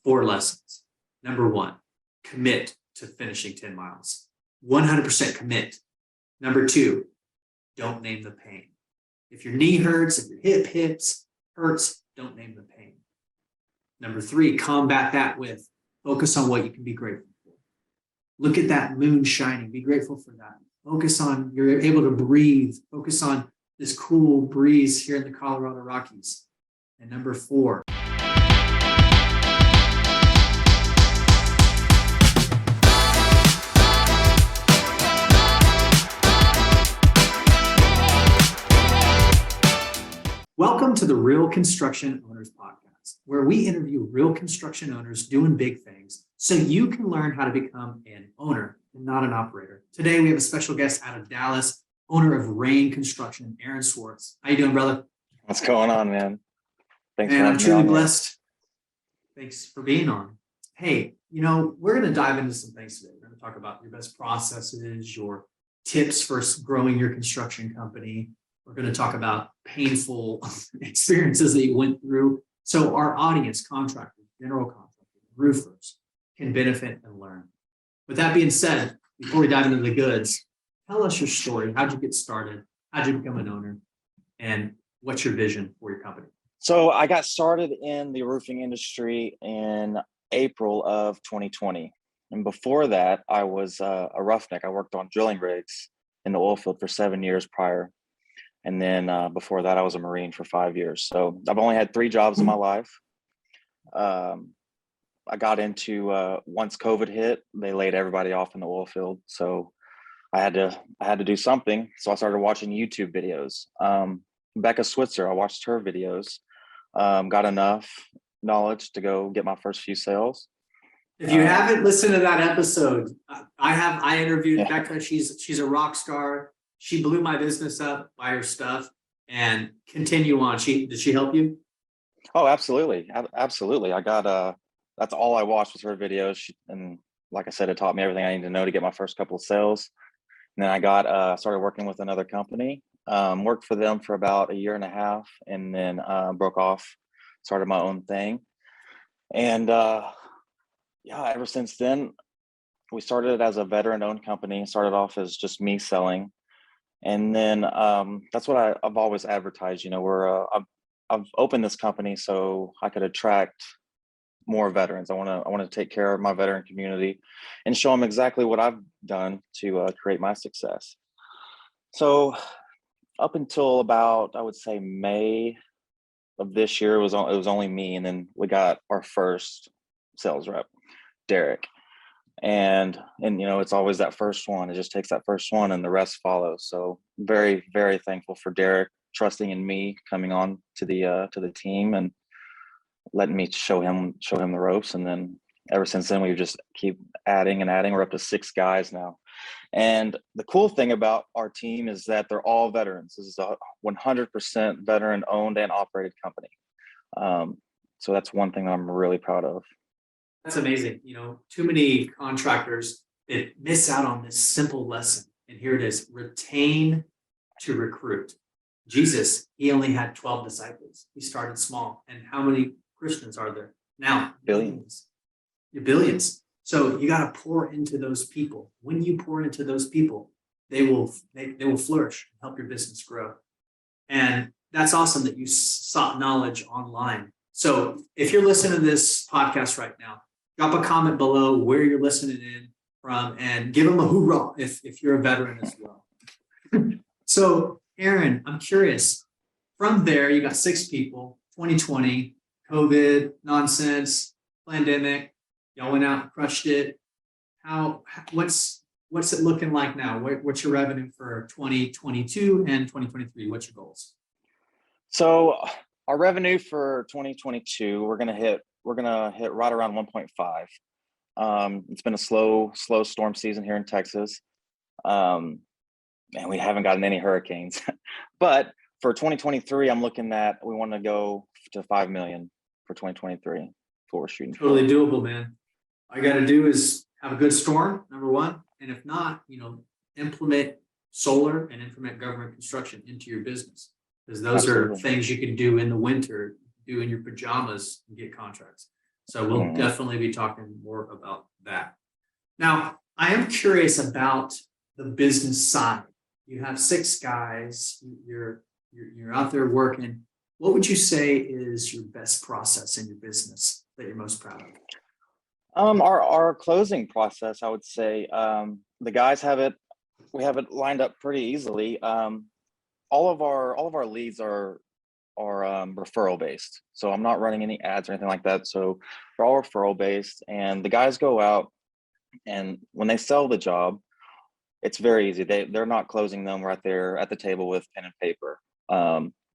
4 lessons. Number 1, commit to finishing 10 miles. 100% commit. Number 2, don't name the pain. If your knee hurts, if your hip hurts, don't name the pain. Number 3, combat that with focus on what you can be grateful for. Look at that moon shining. Be grateful for that. Focus on you're able to breathe. Focus on this cool breeze here in the Colorado Rockies. And number 4, welcome to the Real Construction Owners Podcast, where we interview real construction owners doing big things so you can learn how to become an owner and not an operator. Today, we have a special guest out of Dallas, owner of Rain Construction, Aaron Schwarz. How you doing, brother? What's going on, man? Thanks Man, for I'm truly having me on, blessed. Thanks for being on. Hey, we're going to dive into some things today. We're going to talk about your best processes, your tips for growing your construction company. We're going to talk about painful experiences that you went through. So our audience, contractors, general contractors, roofers can benefit and learn. With that being said, before we dive into the goods, tell us your story. How'd you get started? How'd you become an owner? And what's your vision for your company? So I got started in the roofing industry in April of 2020. And before that, I was a roughneck. I worked on drilling rigs in the oil field for 7 years prior. And then before that, I was a Marine for 5 years. So I've only had 3 jobs in my life. I got into, once COVID hit, they laid everybody off in the oil field. So I had to do something. So I started watching YouTube videos. Becca Switzer, I watched her videos, got enough knowledge to go get my first few sales. If you haven't listened to that episode, I interviewed Becca. She's a rock star. She blew my business up by her stuff, and continue on. Did she help you? Oh, absolutely. Absolutely. I got, that's all I watched was her videos. And like I said, it taught me everything I needed to know to get my first couple of sales. And then I got, started working with another company, worked for them for about 1.5 years, and then broke off, started my own thing. And ever since then, we started as a veteran-owned company, started off as just me selling. And then that's what I've always advertised. I've opened this company so I could attract more veterans. I want to take care of my veteran community and show them exactly what I've done to create my success. So up until about, I would say, May of this year, it was only me, and then we got our first sales rep, Derek. And it's always that first one. It just takes that first one and the rest follows. So very, very thankful for Derek trusting in me, coming on to the team and letting me show him the ropes. And then ever since then, we just keep adding and adding. We're up to 6 guys now. And the cool thing about our team is that they're all veterans. This is a 100% veteran owned and operated company. So that's one thing that I'm really proud of. That's amazing. Too many contractors that miss out on this simple lesson. And here it is: retain to recruit. Jesus, he only had 12 disciples. He started small. And how many Christians are there now? Billions. Billions. So you got to pour into those people. When you pour into those people, they will flourish and help your business grow. And that's awesome that you sought knowledge online. So if you're listening to this podcast right now, drop a comment below where you're listening in from and give them a hoorah if you're a veteran as well. So Aaron, I'm curious, from there, you got 6 people, 2020, COVID, nonsense, pandemic, y'all went out and crushed it. What's it looking like now? What's your revenue for 2022 and 2023? What's your goals? So our revenue for 2022, we're gonna hit right around 1.5. It's been a slow storm season here in Texas. And we haven't gotten any hurricanes. But for 2023, I'm looking at, we want to go to 5 million for 2023. For we're shooting. Totally doable, man. All you got to do is have a good storm, number one. And if not, implement solar and implement government construction into your business, because those Absolutely. Are things you can do in the winter, do in your pajamas and get contracts. So we'll Mhm. definitely be talking more about that. Now, I am curious about the business side. You have 6 guys, you're out there working. What would you say is your best process in your business that you're most proud of? Our closing process, I would say, the guys have it. We have it lined up pretty easily. All of our leads are referral based. So I'm not running any ads or anything like that. So they're all referral based, and the guys go out, and when they sell the job, it's very easy. They're not closing them right there at the table with pen and paper.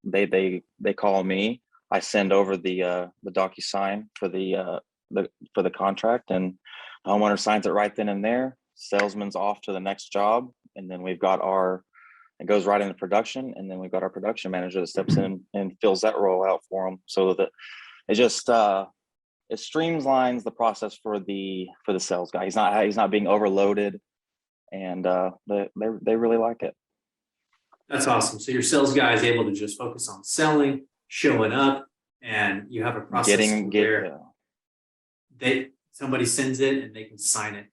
They call me. I send over the DocuSign for the contract, and the homeowner signs it right then and there. Salesman's off to the next job, and then we've got it goes right into production, and then we've got our production manager that steps in and fills that role out for them, so that it just it streamlines the process for the sales guy. He's not being overloaded, and they really like it. That's awesome. So your sales guy is able to just focus on selling, showing up, and you have a process where somebody sends it and they can sign it.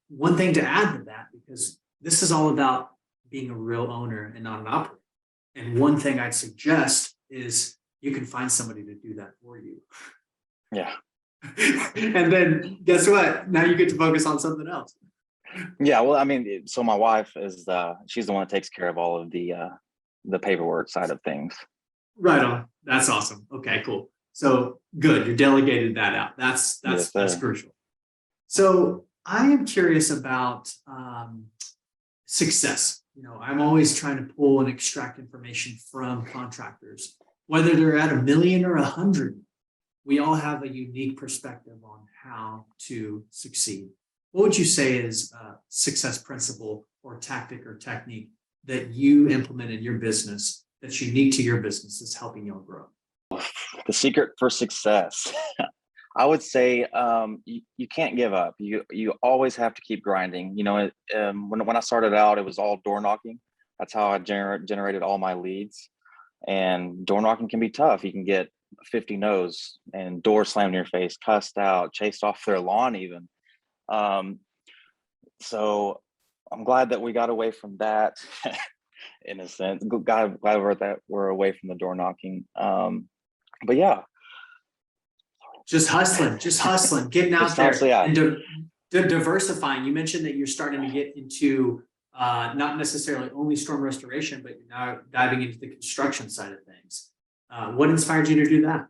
One thing to add to that, because this is all about being a real owner and not an operator. And one thing I'd suggest is you can find somebody to do that for you. Yeah. And then guess what? Now you get to focus on something else. Yeah, well, I mean, so my wife is she's the one that takes care of all of the paperwork side of things. Right on. That's awesome. Okay, cool. So good. You delegated that out. That's Yes, crucial. So I am curious about success. I'm always trying to pull and extract information from contractors, whether they're at 1 million or 100. We all have a unique perspective on how to succeed. What would you say is a success principle or tactic or technique that you implement in your business that's unique to your business that's helping you grow? The secret for success, I would say, you can't give up. You always have to keep grinding. When I started out, it was all door knocking. That's how I generated all my leads. And door knocking can be tough. You can get 50 no's and doors slammed in your face, cussed out, chased off their lawn even. So I'm glad that we got away from that in a sense. Glad we're away from the door knocking. But yeah, just hustling, getting out there yeah. and diversifying. You mentioned that you're starting to get into not necessarily only storm restoration, but you're now diving into the construction side of things. What inspired you to do that?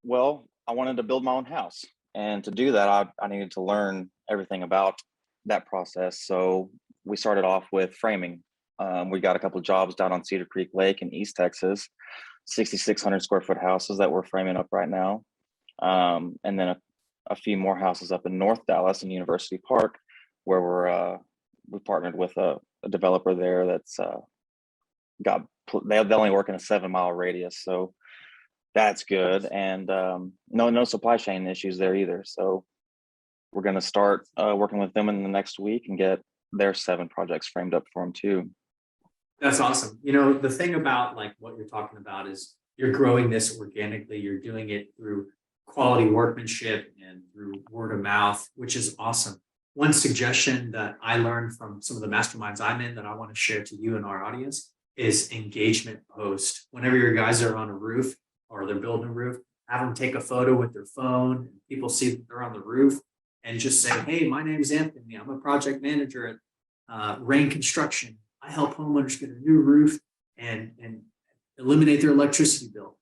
Well, I wanted to build my own house, and to do that, I needed to learn everything about that process. So we started off with framing. We got a couple of jobs down on Cedar Creek Lake in East Texas, 6,600 square foot houses that we're framing up right now. And then a few more houses up in North Dallas in University Park, where we partnered with a developer there that's they only work in a 7-mile radius, so that's good. And no supply chain issues there either. So we're going to start working with them in the next week and get their 7 projects framed up for them too. That's awesome. The thing about like what you're talking about is you're growing this organically. You're doing it through quality workmanship and through word of mouth, which is awesome. One suggestion that I learned from some of the masterminds I'm in that I want to share to you and our audience is engagement post. Whenever your guys are on a roof or they're building a roof, have them take a photo with their phone. People see that they're on the roof and just say, hey, my name is Anthony. I'm a project manager at Rain Construction. I help homeowners get a new roof and eliminate their electricity bill.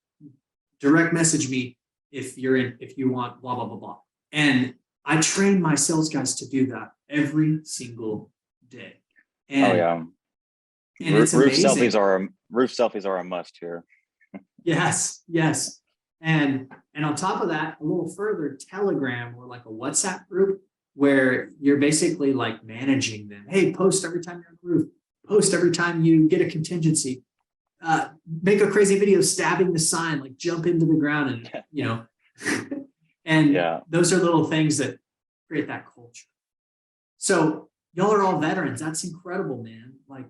Direct message me if you want blah, blah, blah, blah. And I train my sales guys to do that every single day. And, oh yeah. And it's amazing. Roof selfies are a must here. Yes. And on top of that, a little further, Telegram or like a WhatsApp group where you're basically like managing them. Hey, post every time you're on the roof. Post every time you get a contingency. Make a crazy video stabbing the sign, like jump into the ground and, and yeah. Those are little things that create that culture. So y'all are all veterans. That's incredible, man. Like,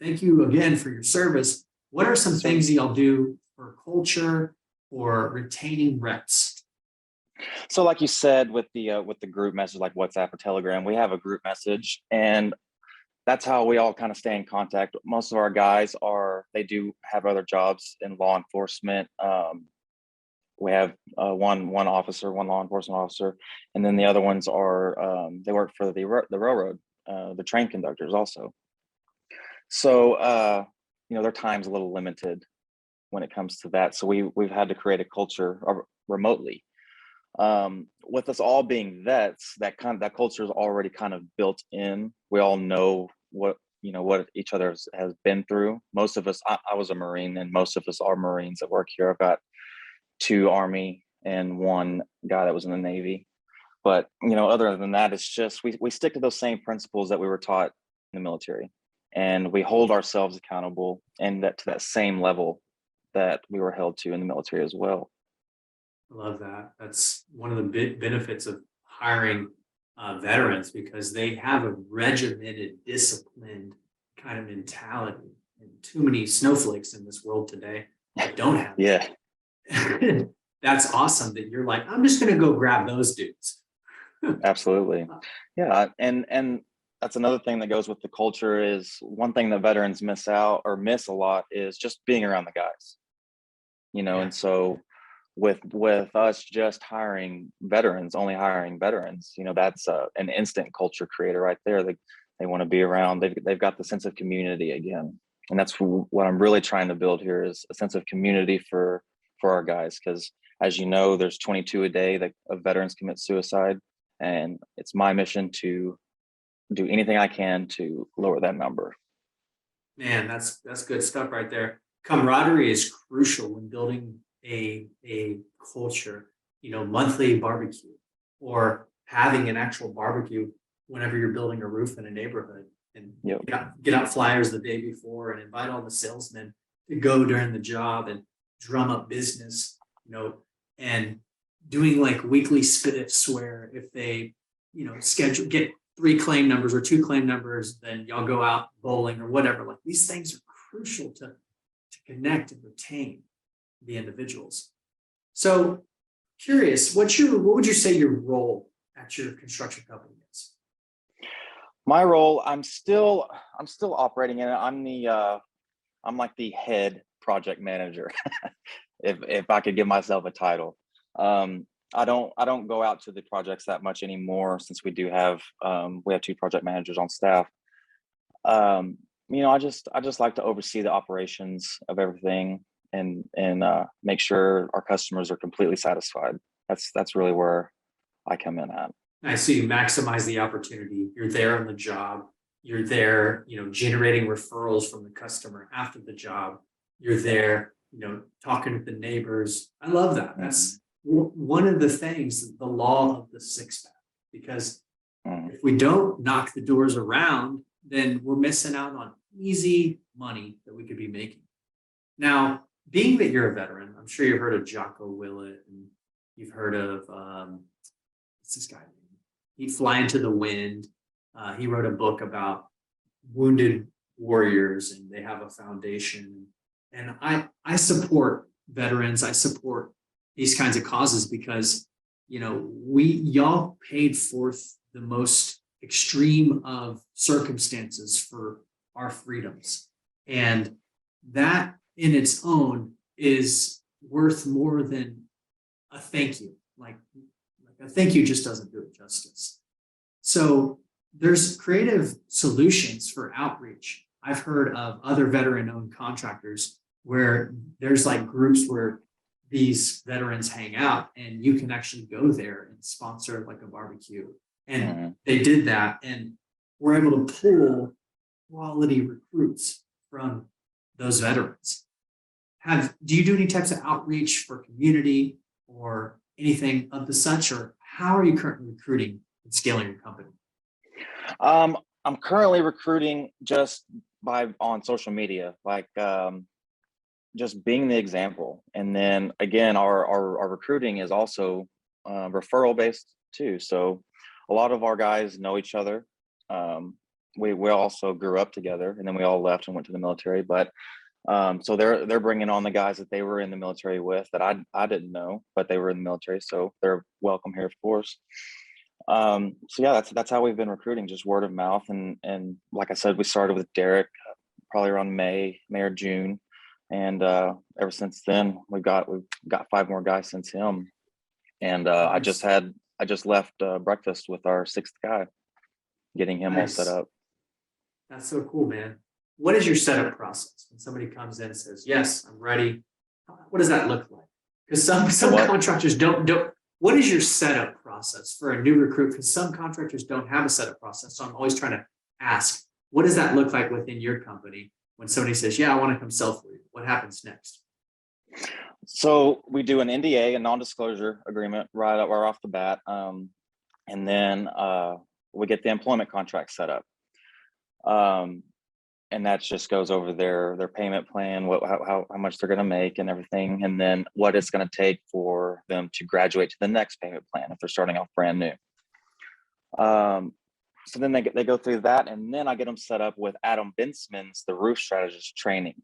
thank you again for your service. What are some things that y'all do for culture or retaining reps? So like you said, with the group message, like WhatsApp or Telegram, we have a group message, and that's how we all kind of stay in contact. Most of our guys they do have other jobs in law enforcement. We have one officer, one law enforcement officer, and then the other ones are they work for the railroad, the train conductors also. So their time's a little limited when it comes to that. So we've had to create a culture remotely. With us all being vets, that culture is already kind of built in. We all know what each other has been through. Most of us, I was a Marine, and most of us are Marines that work here. I've got 2 Army and 1 guy that was in the Navy. But other than that, it's just we stick to those same principles that we were taught in the military, and we hold ourselves accountable and to that same level that we were held to in the military as well. I love that. That's one of the big benefits of hiring veterans, because they have a regimented, disciplined kind of mentality. And too many snowflakes in this world today that don't have Yeah. it. That's awesome that you're like, I'm just going to go grab those dudes. Absolutely. Yeah. And that's another thing that goes with the culture. Is one thing that veterans miss a lot is just being around the guys, Yeah. And so with us just only hiring veterans, that's an instant culture creator right there. They want to be around. They've got the sense of community again, and that's what I'm really trying to build here, is a sense of community for our guys. Because as you know, there's 22 a day of veterans commit suicide, and it's my mission to do anything I can to lower that number. Man, that's good stuff right there. Camaraderie is crucial when building a culture. Monthly barbecue, or having an actual barbecue whenever you're building a roof in a neighborhood, and Yep. get out flyers the day before and invite all the salesmen to go during the job and drum up business. And doing like weekly spit it swear. If they get 3 claim numbers or 2 claim numbers, then y'all go out bowling or whatever. Like, these things are crucial to connect and retain the individuals. So curious, what would you say your role at your construction company is? My role, I'm still operating in it. I'm like the head project manager, if I could give myself a title. I don't go out to the projects that much anymore, since we have 2 project managers on staff. I just like to oversee the operations of everything, and make sure our customers are completely satisfied. That's really where I come in at. I see you maximize the opportunity. You're there on the job. You're there, generating referrals from the customer after the job. You're there, talking to the neighbors. I love that. That's one of the things, the law of the 6-pack, because if we don't knock the doors around, then we're missing out on easy money that we could be making. Now, being that you're a veteran, I'm sure you've heard of Jocko, and you've heard of what's this guy? He'd Fly into the Wind. He wrote a book about wounded warriors, and they have a foundation. And I support veterans. I support these kinds of causes because, y'all paid forth the most extreme of circumstances for our freedoms. And that in its own is worth more than a thank you. Like a thank you just doesn't do it justice. So there's creative solutions for outreach. I've heard of other veteran-owned contractors where there's like groups where these veterans hang out, and you can actually go there and sponsor like a barbecue. And they did that, and we're able to pull quality recruits from those veterans. Do you do any types of outreach for community or anything of the such, or how are you currently recruiting and scaling your company? I'm currently recruiting just on social media, like just being the example. And then again, our recruiting is also referral based too. So a lot of our guys know each other. We also grew up together, and then we all left and went to the military. But So they're bringing on the guys that they were in the military with that I didn't know, but they were in the military, so they're welcome here, of course. So yeah, that's how we've been recruiting, just word of mouth, and like I said, we started with Derek probably around May or June, and ever since then we've got 5 more guys since him, and I Nice. just left breakfast with our 6th guy, getting him all set Nice. up. That's so cool, man. What is your setup process when somebody comes in and says, "Yes, I'm ready"? What does that look like? Because some What? contractors don't. What is your setup process for a new recruit? Because some contractors don't have a setup process. So I'm always trying to ask, what does that look like within your company when somebody says, "Yeah, I want to come sell for you"? What happens next? So we do an NDA, a non-disclosure agreement, right off the bat, and then we get the employment contract set up. And that just goes over their payment plan, how much they're going to make and everything, and then what it's going to take for them to graduate to the next payment plan if they're starting off brand new. So then they go through that, and then I get them set up with Adam Bensman's the roof strategist training.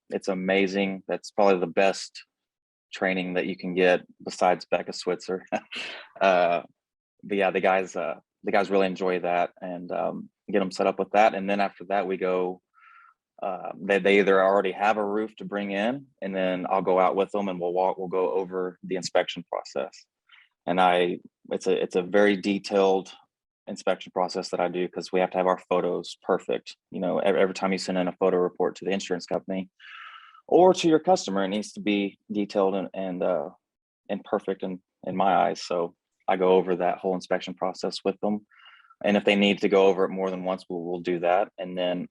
It's amazing. That's probably the best training that you can get besides Becca Switzer. But yeah, the guys really enjoy that, and get them set up with that. And then after that, we go, they either already have a roof to bring in, and then I'll go out with them and we'll go over the inspection process. And it's a very detailed inspection process that I do, because we have to have our photos perfect. Every time you send in a photo report to the insurance company or to your customer, it needs to be detailed and perfect in my eyes. So I go over that whole inspection process with them. And if they need to go over it more than once, we'll do that. And then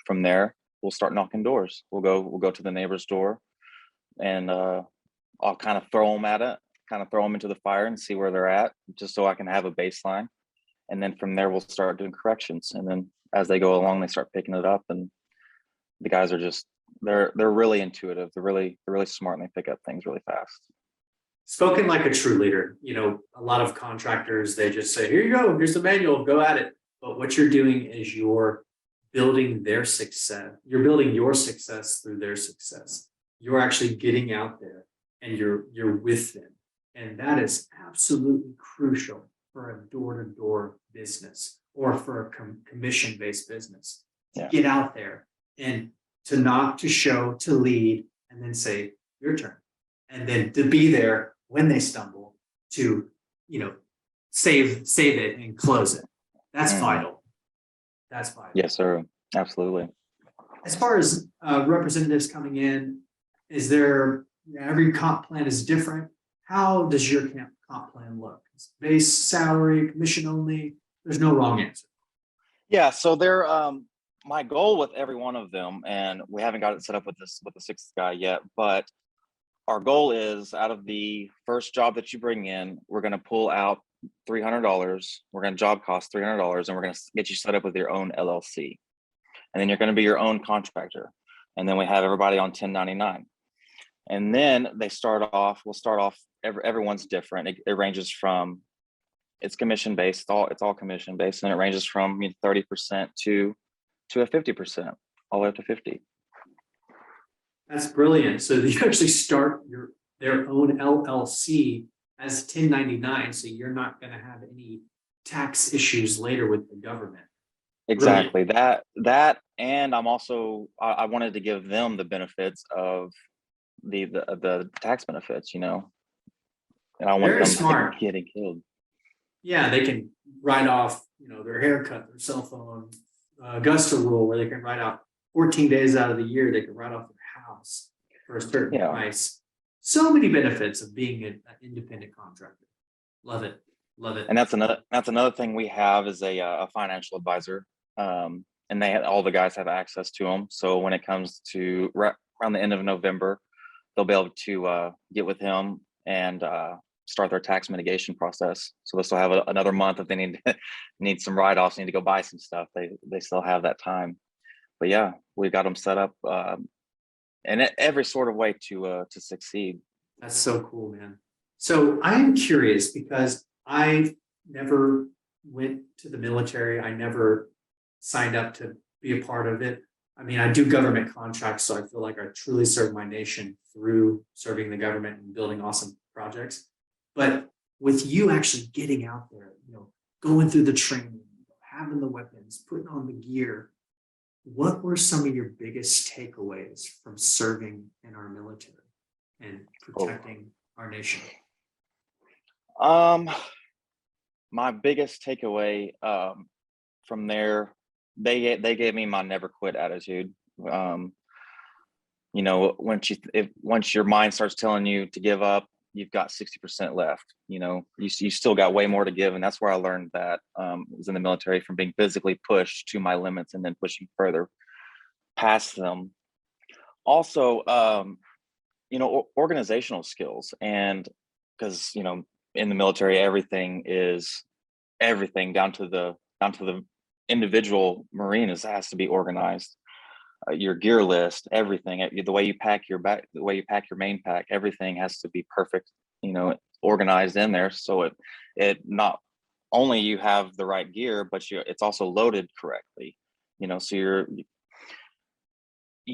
from there, we'll start knocking doors. We'll go to the neighbor's door, and I'll kind of throw them into the fire and see where they're at, just so I can have a baseline. And then from there, we'll start doing corrections. And then as they go along, they start picking it up. And the guys are they're really intuitive. They're really smart, and they pick up things really fast. Spoken like a true leader. A lot of contractors, they just say, "Here you go, here's the manual, go at it." But what you're doing is you're building their success. You're building your success through their success. You're actually getting out there and you're with them. And that is absolutely crucial for a door-to-door business or for a commission-based business. To get out there and to knock, to show, to lead, and then say, "Your turn." And then to be there when they stumble to, save it and close it. That's vital. That's vital. Yes, sir. Absolutely. As far as representatives coming in, is there, every comp plan is different. How does your comp plan look? Base salary, commission only? There's no wrong answer. Yeah. So they're my goal with every one of them, and we haven't got it set up with the 6th guy yet, but our goal is, out of the first job that you bring in, we're going to pull out $300. We're going to job cost $300, and we're going to get you set up with your own LLC. And then you're going to be your own contractor. And then we have everybody on 1099. And then we'll start off, everyone's different. It ranges from, it's commission based, it's all commission based. And it ranges from 30% to a 50%, all the way up to 50. That's brilliant. So you actually start their own LLC as 1099, so you're not going to have any tax issues later with the government. Exactly. Brilliant. That, and I'm also, I wanted to give them the benefits of the tax benefits, and I want them smart. Getting killed. Yeah, they can write off, their haircut, their cell phone, Augusta rule, where they can write off 14 days out of the year. They can write off their house for a certain price. So many benefits of being an independent contractor. Love it. And that's another thing we have is a financial advisor, and all the guys have access to them. So when it comes to around the end of November, they'll be able to get with him and start their tax mitigation process. So they'll still have another month if they need some write-offs, need to go buy some stuff. They still have that time. But yeah, we've got them set up in every sort of way to succeed. That's so cool, man. So I'm curious, because I never went to the military. I never signed up to be a part of it. I mean, I do government contracts, so I feel like I truly serve my nation through serving the government and building awesome projects. But with you actually getting out there, going through the training, having the weapons, putting on the gear, what were some of your biggest takeaways from serving in our military and protecting our nation? My biggest takeaway from there, they gave me my never quit attitude. Once your mind starts telling you to give up, you've got 60% left. You still got way more to give, and that's where I learned that was in the military, from being physically pushed to my limits and then pushing further past them. Also, organizational skills, and because in the military, everything down to the individual Marine has to be organized. Your gear list, everything, the way you pack your main pack, everything has to be perfect, organized in there. So it not only you have the right gear, but it's also loaded correctly, so you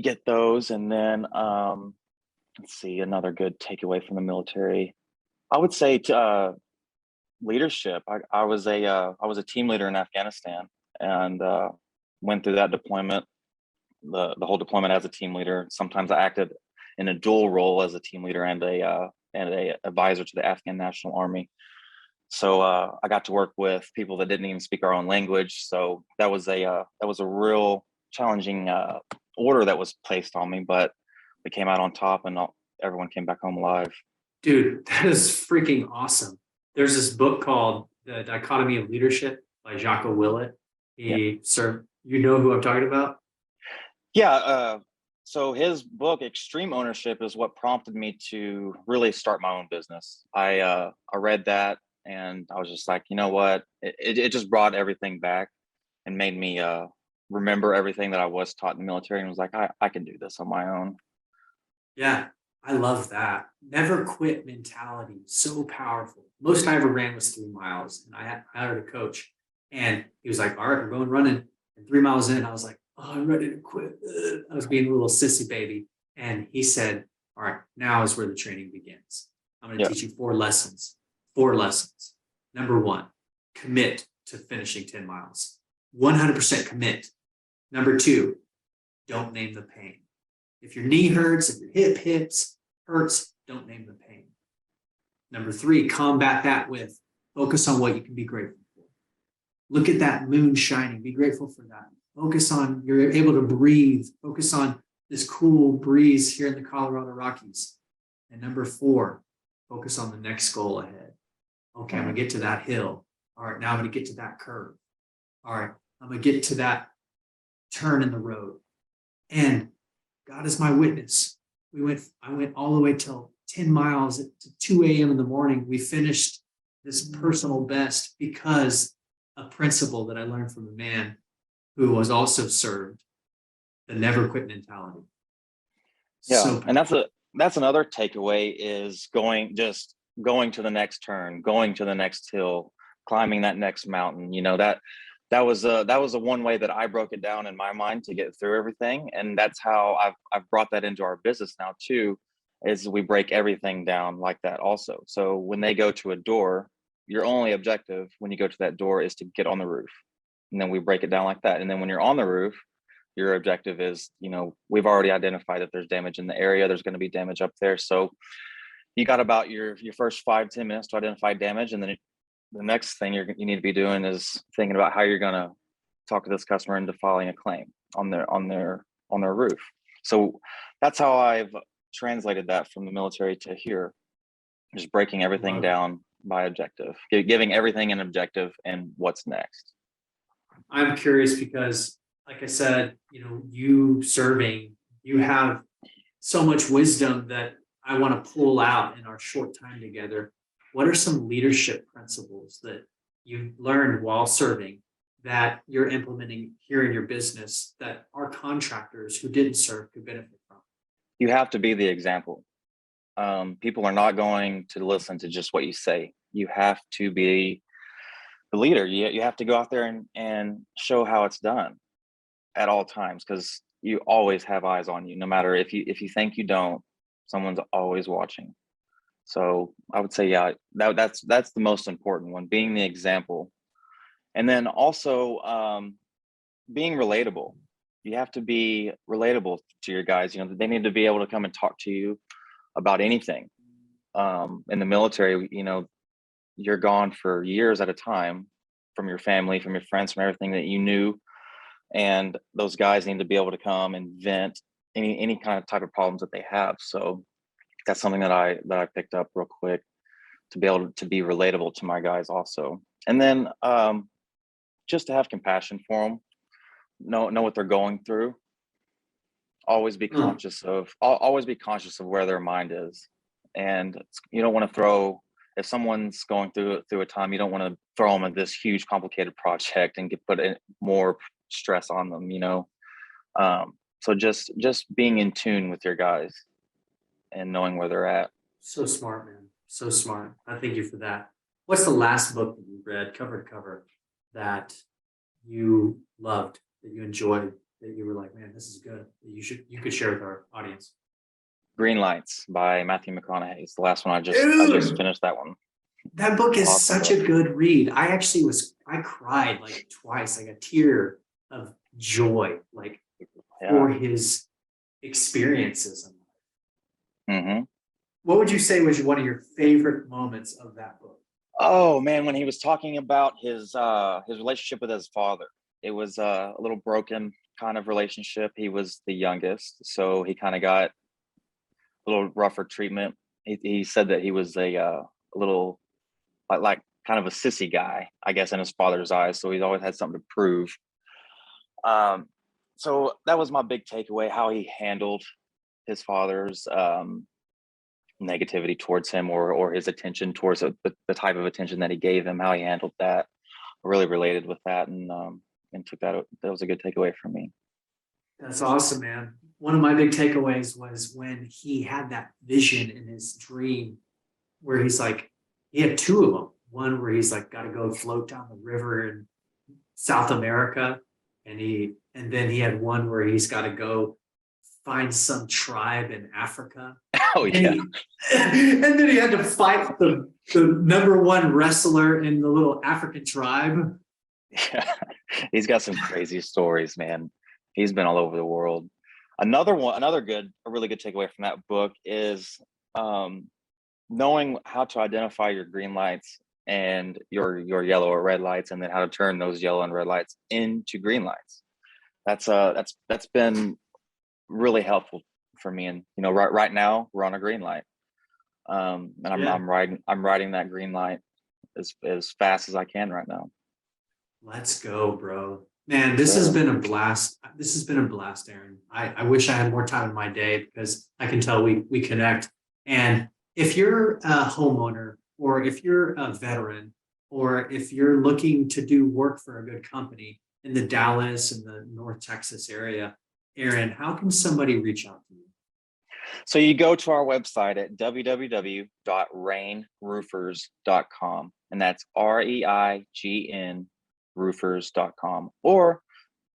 get those. And then let's see, another good takeaway from the military, I would say leadership. I was a team leader in Afghanistan, and went through that deployment, the whole deployment as a team leader. Sometimes I acted in a dual role as a team leader and a advisor to the Afghan National Army. So I got to work with people that didn't even speak our own language. So that was a real challenging order that was placed on me, but we came out on top, and everyone came back home alive. Dude, that is freaking awesome. There's this book called The Dichotomy of Leadership by Jocko Willink. He served, who I'm talking about? Yeah. So his book, Extreme Ownership, is what prompted me to really start my own business. I read that, and I was just like, you know what? It just brought everything back and made me remember everything that I was taught in the military, and was like, I can do this on my own. Yeah, I love that. Never quit mentality. So powerful. Most I ever ran was 3 miles, and I hired a coach, and he was like, all right, we're going running. And 3 miles in, I was like, oh, I'm ready to quit. I was being a little sissy baby. And he said, all right, now is where the training begins. I'm going to teach you 4 lessons. 4 lessons. Number 1, commit to finishing 10 miles. 100% commit. Number 2, don't name the pain. If your knee hurts, if your hip hurts, don't name the pain. Number 3, combat that with focus on what you can be grateful for. Look at that moon shining. Be grateful for that. Focus on you're able to breathe. Focus on this cool breeze here in the Colorado Rockies. And number 4, focus on the next goal ahead. Okay, I'm going to get to that hill. All right, now I'm going to get to that curve. All right, I'm going to get to that turn in the road. And God is my witness. I went all the way till 10 miles to 2 a.m. in the morning. We finished this personal best because a principle that I learned from a man who was also served, the never quit mentality. Yeah, so and that's another takeaway, is going to the next turn, going to the next hill, climbing that next mountain. That was a one way that I broke it down in my mind to get through everything, and that's how I've brought that into our business now too. Is we break everything down like that also. So when they go to a door, your only objective when you go to that door is to get on the roof, and then we break it down like that. And then when you're on the roof, your objective is, we've already identified that there's damage in the area. There's going to be damage up there. So you got about your first 5-10 minutes to identify damage, and then the next thing you need to be doing is thinking about how you're going to talk to this customer into filing a claim on their roof. So that's how I've translated that from the military to here, just breaking everything down by objective, giving everything an objective and what's next. I'm curious because, like I said, you serving, you have so much wisdom that I want to pull out in our short time together. What are some leadership principles that you've learned while serving that you're implementing here in your business that our contractors who didn't serve could benefit from? You have to be the example. People are not going to listen to just what you say. You have to be the leader. You have to go out there and show how it's done at all times, because you always have eyes on you, no matter if you think you don't, someone's always watching. So I would say, yeah, that's the most important one, being the example. And then also being relatable. You have to be relatable to your guys. You know, they need to be able to come and talk to you about anything. In the military, you know, you're gone for years at a time from your family, from your friends, from everything that you knew. And those guys need to be able to come and vent any kind of type of problems that they have. So that's something that I picked up real quick, to be able to be relatable to my guys also. And then just to have compassion for them, know what they're going through. Always be conscious of where their mind is. And you don't want to throw, if someone's going through a time, you don't want to throw them at this huge complicated project and put more stress on them, you know. So just being in tune with your guys and knowing where they're at. So smart, man. So smart. I thank you for that. What's the last book that you read, cover to cover, that you loved, that you enjoyed, that you were like, man, this is good, that you could share with our audience? Greenlights by Matthew McConaughey. It's the last one. I just finished that one. That book is Awesome such book. a good read. I cried like twice, like a tear of joy, like for his experiences. Mm-hmm. What would you say was one of your favorite moments of that book? Oh man, when he was talking about his relationship with his father, it was a little broken kind of relationship. He was the youngest, so he kind of got a little rougher treatment. He said that he was a little like kind of a sissy guy, I guess, in his father's eyes. So he's always had something to prove. So that was my big takeaway: how he handled his father's negativity towards him, or his attention towards the type of attention that he gave him. How he handled that, I really related with that, and took that. That was a good takeaway for me. That's awesome, man. One of my big takeaways was when he had that vision in his dream where he's like, he had two of them. One where he's like got to go float down the river in South America, and then he had one where he's got to go find some tribe in Africa. Oh yeah. And then he had to fight the number one wrestler in the little African tribe. Yeah. He's got some crazy stories, man. He's been all over the world. A really good takeaway from that book is knowing how to identify your green lights and your yellow or red lights, and then how to turn those yellow and red lights into green lights. That's been really helpful for me. And you know, right now we're on a green light, and I'm riding that green light as fast as I can right now. Let's go, bro. Man, this has been a blast. This has been a blast, Aaron. I wish I had more time in my day, because I can tell we connect. And if you're a homeowner, or if you're a veteran, or if you're looking to do work for a good company in the Dallas and the North Texas area, Aaron, how can somebody reach out to you? So you go to our website at www.rainroofers.com, and that's REIGN roofers.com. Or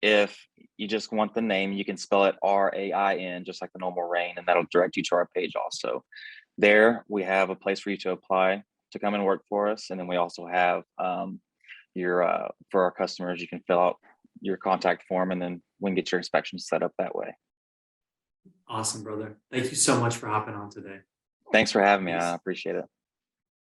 if you just want the name, you can spell it RAIN, just like the normal rain, and that'll direct you to our page also. There we have a place for you to apply to come and work for us. And then we also have for our customers, you can fill out your contact form, and then we can get your inspection set up that way. Awesome, brother. Thank you so much for hopping on today. Thanks for having me. I appreciate it.